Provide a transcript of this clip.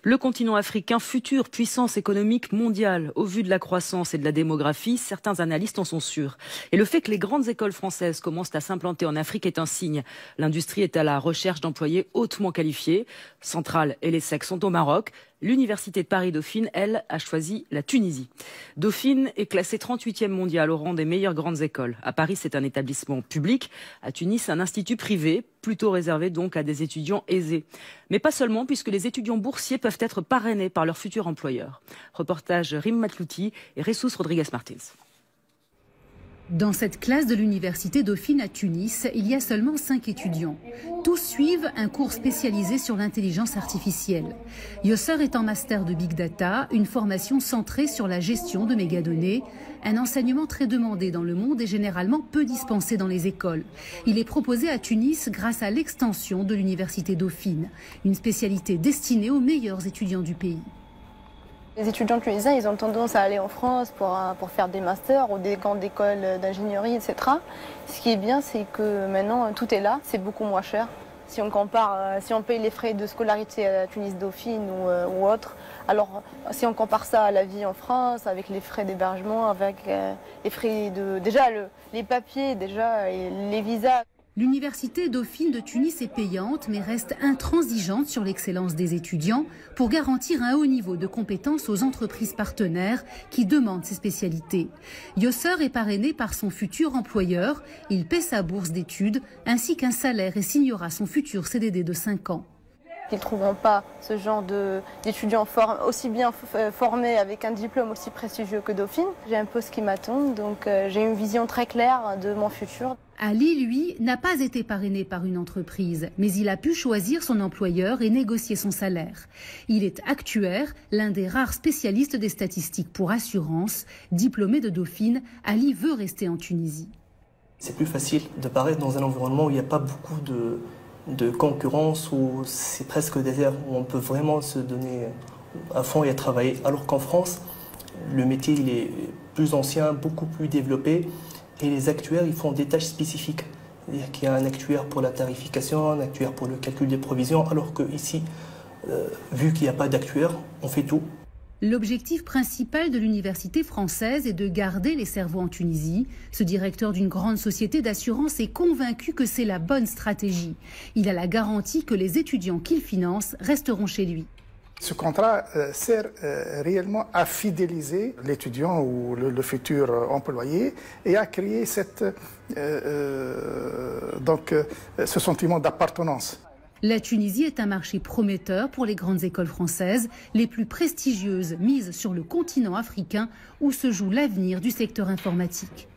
Le continent africain, future puissance économique mondiale. Au vu de la croissance et de la démographie, certains analystes en sont sûrs. Et le fait que les grandes écoles françaises commencent à s'implanter en Afrique est un signe. L'industrie est à la recherche d'employés hautement qualifiés. Centrale et l'ESSEC sont au Maroc. L'Université de Paris-Dauphine, elle, a choisi la Tunisie. Dauphine est classée 38e mondiale au rang des meilleures grandes écoles. À Paris, c'est un établissement public. À Tunis, un institut privé, plutôt réservé donc à des étudiants aisés. Mais pas seulement, puisque les étudiants boursiers peuvent être parrainés par leur futur employeur. Reportage Rim Matlouti et Ressus Rodriguez-Martins. Dans cette classe de l'Université Dauphine à Tunis, il y a seulement 5 étudiants. Tous suivent un cours spécialisé sur l'intelligence artificielle. Yosser est en master de Big Data, une formation centrée sur la gestion de mégadonnées, un enseignement très demandé dans le monde et généralement peu dispensé dans les écoles. Il est proposé à Tunis grâce à l'extension de l'Université Dauphine, une spécialité destinée aux meilleurs étudiants du pays. Les étudiants tunisiens, ils ont tendance à aller en France pour faire des masters ou des grandes écoles d'ingénierie, etc. Ce qui est bien, c'est que maintenant, tout est là, c'est beaucoup moins cher. Si on compare, si on paye les frais de scolarité à la Tunis Dauphine ou autre, alors si on compare ça à la vie en France, avec les frais d'hébergement, avec les frais de... Déjà, les papiers, déjà, et les visas. L'Université Dauphine de Tunis est payante, mais reste intransigeante sur l'excellence des étudiants pour garantir un haut niveau de compétences aux entreprises partenaires qui demandent ces spécialités. Yosser est parrainé par son futur employeur. Il paie sa bourse d'études ainsi qu'un salaire et signera son futur CDD de 5 ans. Ils ne trouveront pas ce genre d'étudiants aussi bien formés avec un diplôme aussi prestigieux que Dauphine. J'ai un poste qui m'attend, donc j'ai une vision très claire de mon futur. Ali, lui, n'a pas été parrainé par une entreprise, mais il a pu choisir son employeur et négocier son salaire. Il est actuaire, l'un des rares spécialistes des statistiques pour assurance. Diplômé de Dauphine, Ali veut rester en Tunisie. C'est plus facile de paraître dans un environnement où il n'y a pas beaucoup de concurrence, où c'est presque désert, où on peut vraiment se donner à fond et à travailler. Alors qu'en France, le métier il est plus ancien, beaucoup plus développé. Et les actuaires, ils font des tâches spécifiques. C'est-à-dire qu'il y a un actuaire pour la tarification, un actuaire pour le calcul des provisions, alors qu'ici, vu qu'il n'y a pas d'actuaire, on fait tout. L'objectif principal de l'université française est de garder les cerveaux en Tunisie. Ce directeur d'une grande société d'assurance est convaincu que c'est la bonne stratégie. Il a la garantie que les étudiants qu'il finance resteront chez lui. Ce contrat sert réellement à fidéliser l'étudiant ou le futur employé et à créer ce sentiment d'appartenance. La Tunisie est un marché prometteur pour les grandes écoles françaises, les plus prestigieuses mises sur le continent africain où se joue l'avenir du secteur informatique.